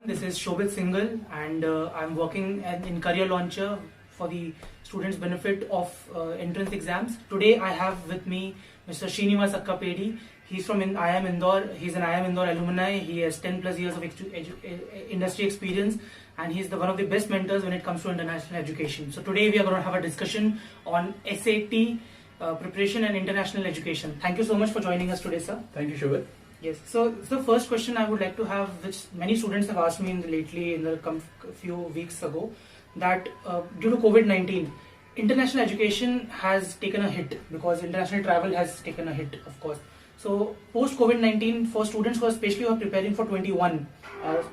This is Shobhit Singhal, and I'm working in Career Launcher for the students' benefit of entrance exams. Today I have with me Mr. Srinivas Akkapeddi. He's from IIM Indore. He's an IIM Indore alumni. He has 10 plus years of industry experience, and he's one of the best mentors when it comes to international education. So today we are going to have a discussion on SAT preparation and international education. Thank you so much for joining us today, sir. Thank you, Shobhit. Yes. So the first question I would like to have, which many students have asked me lately in the few weeks ago, that due to Covid-19, international education has taken a hit because international travel has taken a hit, of course. So post Covid-19, for students who are especially who are preparing for 21,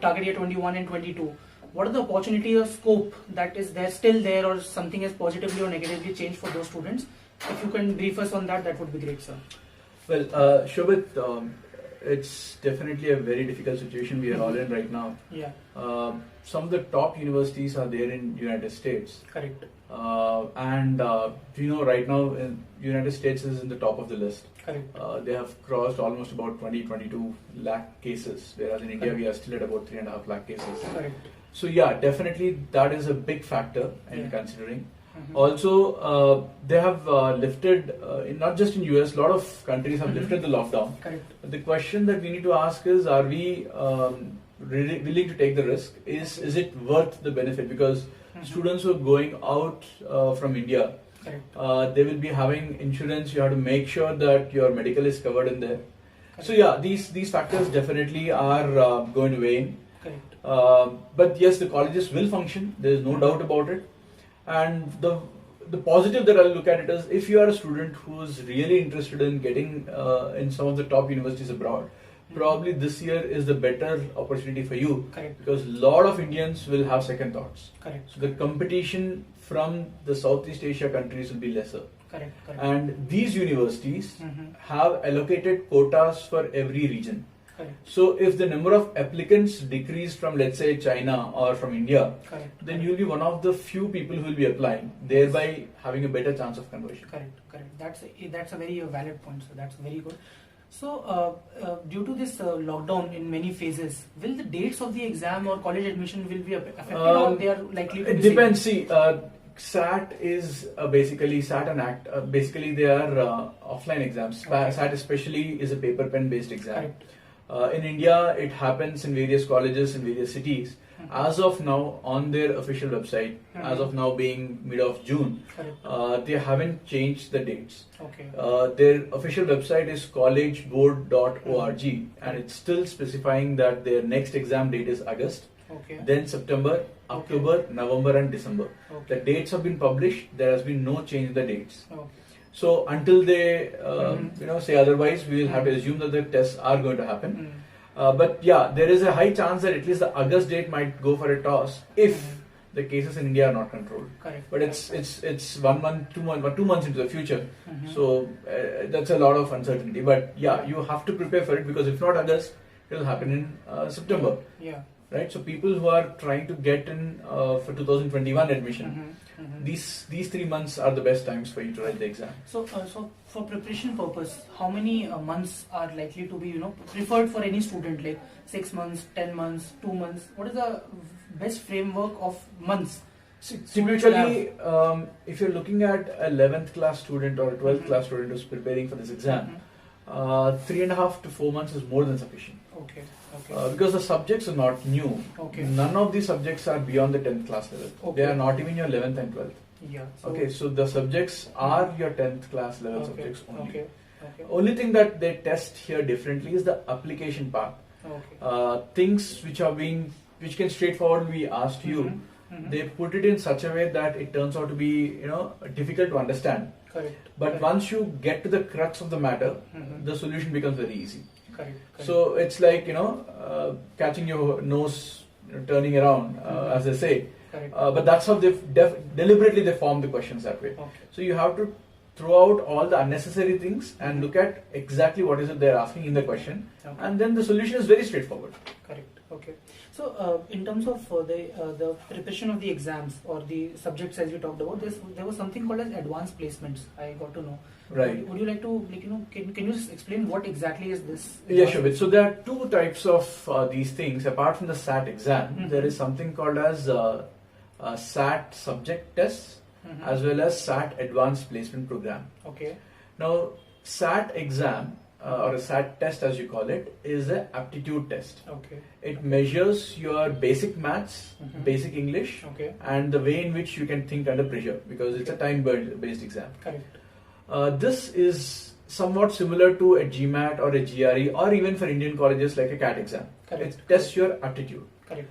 target year 21 and 22, what are the opportunities or scope that is there still there, or something has positively or negatively changed for those students? If you can brief us on that, that would be great, sir. Well, Shobhit, it's definitely a very difficult situation we are all in right now. Yeah. Some of the top universities are there in United States. Correct. And right now United States is in the top of the list. Correct. They have crossed almost about 22 lakh cases, whereas in India we are still at about 3.5 lakh cases. Correct. So yeah, definitely that is a big factor in considering. Mm-hmm. Also, they have lifted, not just in US, a lot of countries have lifted the lockdown. Correct. But the question that we need to ask is, are we really willing to take the risk? Is it worth the benefit? Because students who are going out from India, they will be having insurance. You have to make sure that your medical is covered in there. Correct. So yeah, these factors definitely are going to weigh in. Correct. But yes, the colleges will function. There is no doubt about it. And the positive that I'll look at it is, if you are a student who's really interested in getting in some of the top universities abroad, probably this year is the better opportunity for you. Correct. Because a lot of Indians will have second thoughts. Correct. So the competition from the Southeast Asia countries will be lesser. Correct. Correct. And these universities have allocated quotas for every region. So if the number of applicants decrease from, let's say, China or from India, then you'll be one of the few people who will be applying, thereby having a better chance of conversion. Correct. That's a very valid point, so that's very good. So due to this lockdown in many phases, will the dates of the exam or college admission will be affected, or they are likely to be It depends. See, SAT is basically SAT and ACT. Basically, they are offline exams. SAT especially is a paper pen based exam. Correct. In India, it happens in various colleges in various cities. As of now, on their official website, as of now being mid of June, they haven't changed the dates. Okay. Their official website is collegeboard.org, and it's still specifying that their next exam date is August, then September, October, November and December. The dates have been published. There has been no change in the dates. So until they say otherwise, we will have to assume that the tests are going to happen. But yeah, there is a high chance that at least the August date might go for a toss if the cases in India are not controlled. Correct. But it's 1 month, 2 months into the future. So that's a lot of uncertainty. But yeah, you have to prepare for it, because if not August, it will happen in September. Yeah. Right. So people who are trying to get in for 2021 admission, these 3 months are the best times for you to write the exam. So for preparation purpose, how many months are likely to be preferred for any student? Like 6 months, 10 months, 2 months. What is the best framework of months? Typically, if you're looking at a 11th class student or a 12th class student who's preparing for this exam, 3.5 to 4 months is more than sufficient. Okay. Because the subjects are not new. None of these subjects are beyond the 10th class level. They are not even your 11th and 12th. Yeah. So the subjects are your 10th class level subjects only. Only thing that they test here differently is the application part. Things which can straightforwardly be asked you, they put it in such a way that it turns out to be difficult to understand. Correct. But once you get to the crux of the matter, the solution becomes very easy. Correct. So it's like catching your nose turning around, as they say. But that's how they deliberately they form the questions that way. So you have to throw out all the unnecessary things and look at exactly what is it they're asking in the question, and then the solution is very straightforward. Correct. Okay. So, in terms of the preparation of the exams or the subjects as you talked about, there was something called as advanced placements. I got to know. Right. Would you like to, can you just explain what exactly is this? Yeah, Shobhit. So there are two types of these things. Apart from the SAT exam, there is something called as SAT subject tests as well as SAT advanced placement program. Okay. Now, SAT exam or a SAT test as you call it is an aptitude test. Okay. It measures your basic maths, basic English, and the way in which you can think under pressure, because it's a time-based exam. Correct. This is somewhat similar to a GMAT or a GRE or even for Indian colleges like a CAT exam. Correct. It tests your aptitude. Correct.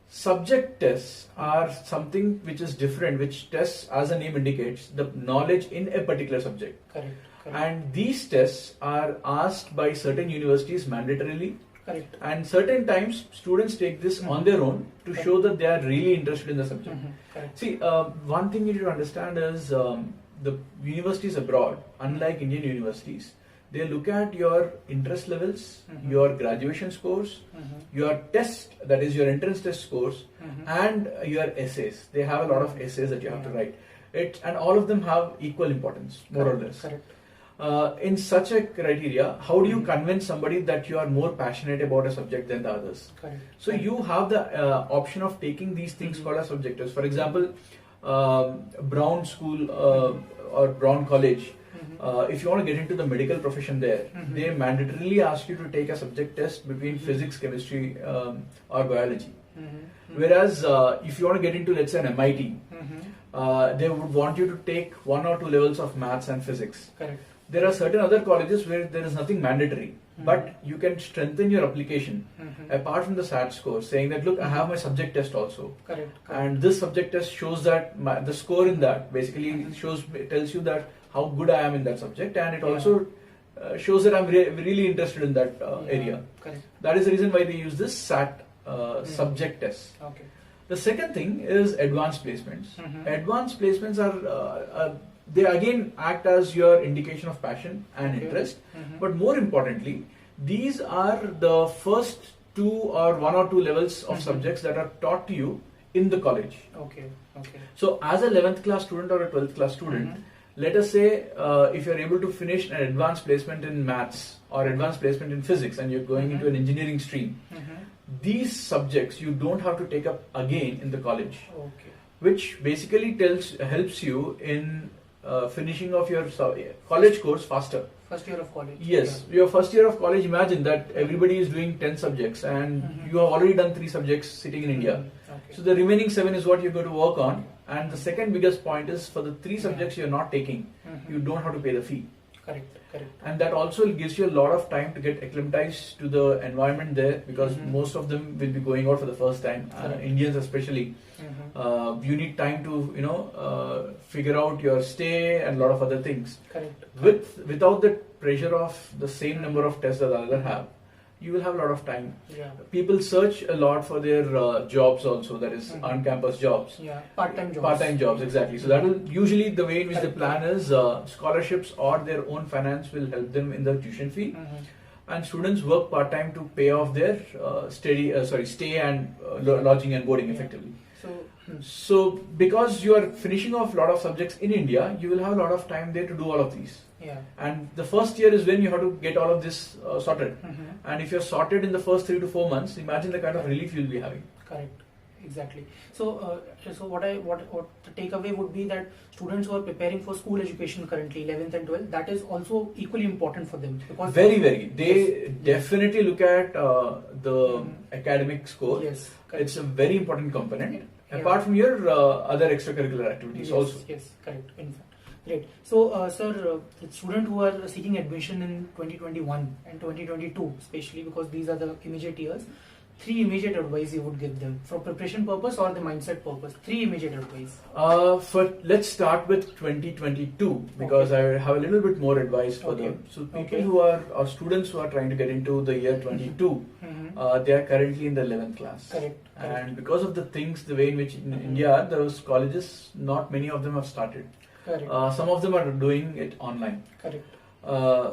Subject tests are something which is different, which tests, as the name indicates, the knowledge in a particular subject. Correct. And these tests are asked by certain universities mandatorily. Correct. And certain times students take this on their own to show that they are really interested in the subject. See, one thing you need to understand is the universities abroad, unlike Indian universities, they look at your interest levels, your graduation scores, your test, that is your entrance test scores, and your essays. They have a lot of essays that you have to write. And all of them have equal importance, more or less. Correct. In such a criteria, how do you convince somebody that you are more passionate about a subject than the others? Correct. So you have the option of taking these things called as subjectives. For example, Brown School or Brown College, if you want to get into the medical profession there, they mandatorily ask you to take a subject test between physics, chemistry, or biology. Whereas if you want to get into, let's say, an MIT, they would want you to take 1 or 2 levels of maths and physics. Correct. There are certain other colleges where there is nothing mandatory, but you can strengthen your application apart from the SAT score, saying that, look, I have my subject test also. Correct. And this subject test shows that the score in that basically tells you that how good I am in that subject, and it also shows that I'm really interested in that area. Correct. That is the reason why they use this SAT subject test. Okay. The second thing is advanced placements. Advanced placements are they again act as your indication of passion and interest, but more importantly, these are the first 2 or 1 or 2 levels of subjects that are taught to you in the college. Okay. So as a 11th class student or a 12th class student, let us say if you're able to finish an advanced placement in maths or advanced placement in physics and you're going into an engineering stream, these subjects you don't have to take up again in the college, which basically helps you in finishing of your college course faster. First year of college. Yes, your first year of college, imagine that everybody is doing 10 subjects and you have already done 3 subjects sitting in India. So the remaining 7 is what you're going to work on. And the second biggest point is, for the 3 subjects you're not taking, you don't have to pay the fee. Correct. And that also gives you a lot of time to get acclimatized to the environment there, because most of them will be going out for the first time, Indians especially. You need time to figure out your stay and a lot of other things. Correct. Without the pressure of the same number of tests that the other have, you will have a lot of time. People search a lot for their jobs also, that is on-campus jobs. Part-time jobs. Part-time jobs, exactly. So that will usually, the way in which the plan is, scholarships or their own finance will help them in the tuition fee. And students work part-time to pay off their stay and lodging and boarding effectively. So because you are finishing off a lot of subjects in India, you will have a lot of time there to do all of these. And the first year is when you have to get all of this sorted. And if you're sorted in the first 3 to 4 months, imagine the kind of relief you'll be having. Correct. Exactly. So what the takeaway would be that students who are preparing for school education currently, 11th and 12th, that is also equally important for them. Because very. They definitely look at the academic score. Yes. Correct. It's a very important component. Apart from your other extracurricular activities also. Yes, correct. In fact. Great. So, sir, the students who are seeking admission in 2021 and 2022, especially because these are the immediate years, 3 immediate advice you would give them for preparation purpose or the mindset purpose. 3 immediate advice. Let's start with 2022 because I have a little bit more advice for them. So people who are students who are trying to get into the year 22, they are currently in the 11th class. Correct. And because of the way in which in India, those colleges, not many of them have started. Correct. Some of them are doing it online. Correct.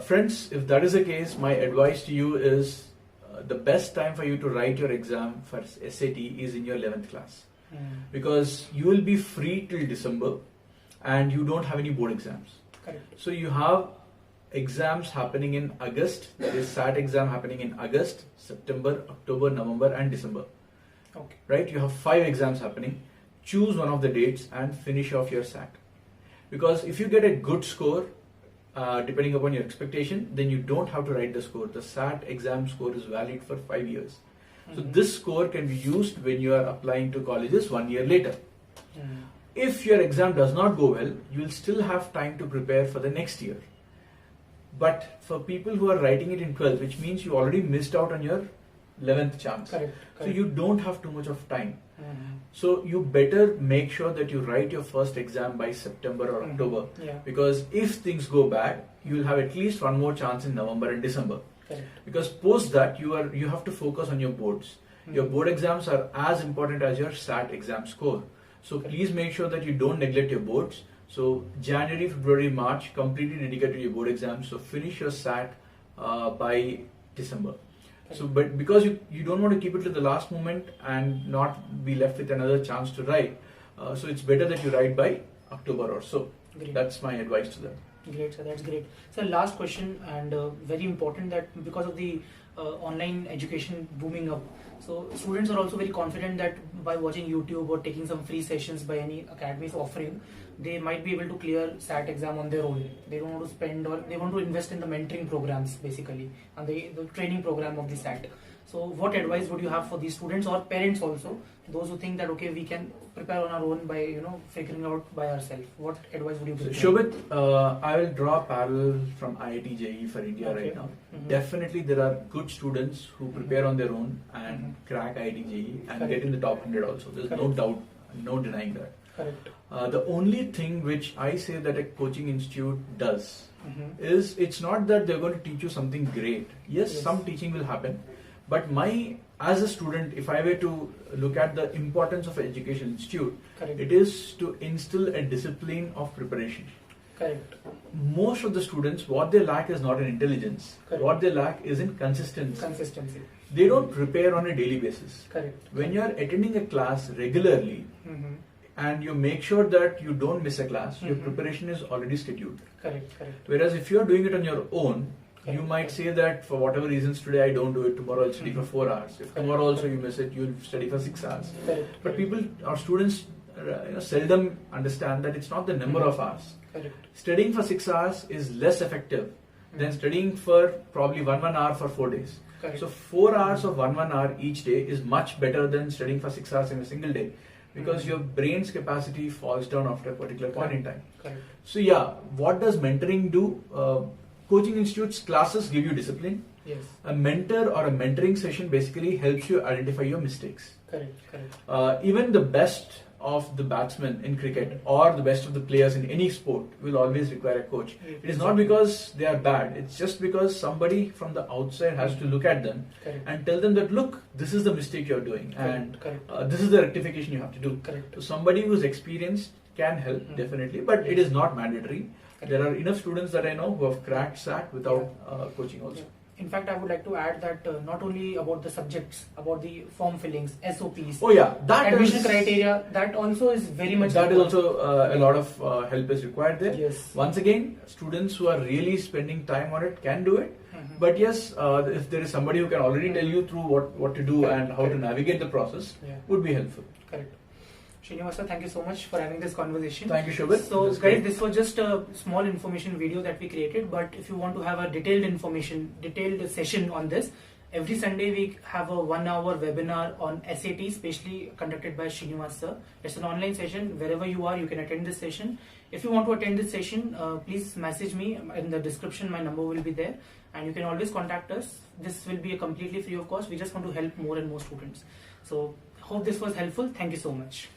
Friends, if that is the case, my advice to you is the best time for you to write your exam for SAT is in your 11th class. Because you will be free till December and you don't have any board exams. Correct. So you have exams happening in August, that is SAT exam happening in August, September, October, November and December. Okay. Right? You have 5 exams happening. Choose one of the dates and finish off your SAT. Because if you get a good score, depending upon your expectation, then you don't have to write the score. The SAT exam score is valid for 5 years. So this score can be used when you are applying to colleges 1 year later. If your exam does not go well, you will still have time to prepare for the next year. But for people who are writing it in 12th, which means you already missed out on your 11th chance. Correct. So you don't have too much of time. So you better make sure that you write your first exam by September or October. Because if things go bad, you will have at least one more chance in November and December. Correct. Because post that you have to focus on your boards. Your board exams are as important as your SAT exam score. So please make sure that you don't neglect your boards. So January, February, March, completely dedicated to your board exams. So finish your SAT by December. So, but because you don't want to keep it to the last moment and not be left with another chance to write, so it's better that you write by October or so. Great. That's my advice to them. Great, sir. That's great. So last question, and very important, that because of the online education booming up, so students are also very confident that by watching YouTube or taking some free sessions by any academies offering, they might be able to clear SAT exam on their own. They don't want to spend, or they want to invest in the mentoring programs basically and the training program of the SAT. So what advice would you have for these students or parents also, those who think that okay, we can prepare on our own by figuring out by ourselves? What advice would you give? Shobhit, I will draw a parallel from IIT JEE for India right now. Definitely there are good students who prepare on their own and crack IIT JEE and get in the top 100 also. There's no doubt, no denying that. Correct. The only thing which I say that a coaching institute does is, it's not that they're going to teach you something great. Yes, some teaching will happen. But as a student, if I were to look at the importance of an education institute, it is to instill a discipline of preparation. Correct. Most of the students, what they lack is not in intelligence. What they lack is in consistency. They don't prepare on a daily basis. Correct. When you are attending a class regularly, and you make sure that you don't miss a class, your preparation is already scheduled. Correct. Whereas if you are doing it on your own, you might say that for whatever reasons today I don't do it, tomorrow I'll study for 4 hours. If tomorrow also you miss it, you'll study for 6 hours. But people or students seldom understand that it's not the number of hours. Studying for 6 hours is less effective than studying for probably 1 hour for 4 days. So 4 hours of 1 hour each day is much better than studying for 6 hours in a single day, because your brain's capacity falls down after a particular point in time. So yeah, what does mentoring do? Coaching institutes classes give you discipline. A mentor or a mentoring session basically helps you identify your mistakes. Even the best of the batsmen in cricket or the best of the players in any sport will always require a coach. It is not because they are bad, it's just because somebody from the outside has to look at them and tell them that, look, this is the mistake you're doing and this is the rectification you have to do. So somebody who's experienced can help, definitely, but it is not mandatory. There are enough students that I know who have cracked SAT without coaching also. In fact, I would like to add that not only about the subjects, about the form fillings, SOPs, that admission criteria, that also is very much that important. Is also a lot of help is required there. Once again, students who are really spending time on it can do it. But yes, if there is somebody who can already tell you through what to do and how to navigate the process, would be helpful. Correct. Srinivas, thank you so much for having this conversation. Thank you, Shobhit. So guys, this was just a small information video that we created, but if you want to have a detailed session on this, every Sunday we have a 1 hour webinar on SAT, specially conducted by Srinivas sir. It's an online session. Wherever you are, you can attend this session. If you want to attend this session, please message me. In the description, my number will be there, and you can always contact us. This will be a completely free of cost. We just want to help more and more students. So hope this was helpful. Thank you so much.